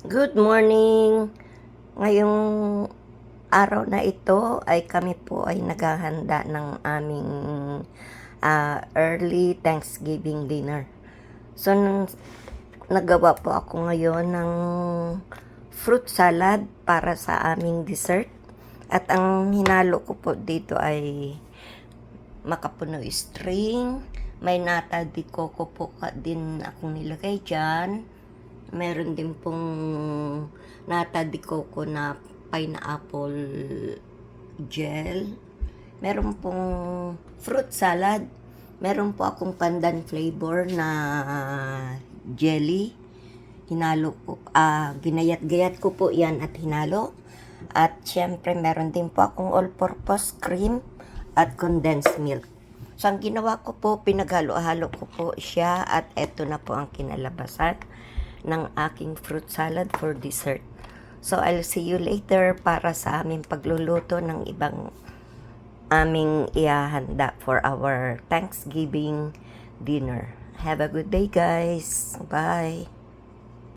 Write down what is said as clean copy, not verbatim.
Good morning! Ngayong araw na ito ay kami po ay naghahanda ng aming early Thanksgiving dinner. So, nagawa po ako ngayon ng fruit salad para sa aming dessert. At ang hinalo ko po dito ay makapuno string, may nata di coco po din akong nilagay dyan. Meron din pong nata di coco na pineapple gel. Meron pong fruit salad. Meron po akong pandan flavor na jelly. Hinalo ko, ginayat-gayat ko po yan at hinalo. At syempre meron din po akong all-purpose cream at condensed milk. So ang ginawa ko po, pinaghalo-halo ko po siya at eto na po ang kinalabasan ng aking fruit salad for dessert. So I'll see you later para sa aming pagluluto ng ibang aming ihahanda for our Thanksgiving dinner. Have a good day, guys. Bye.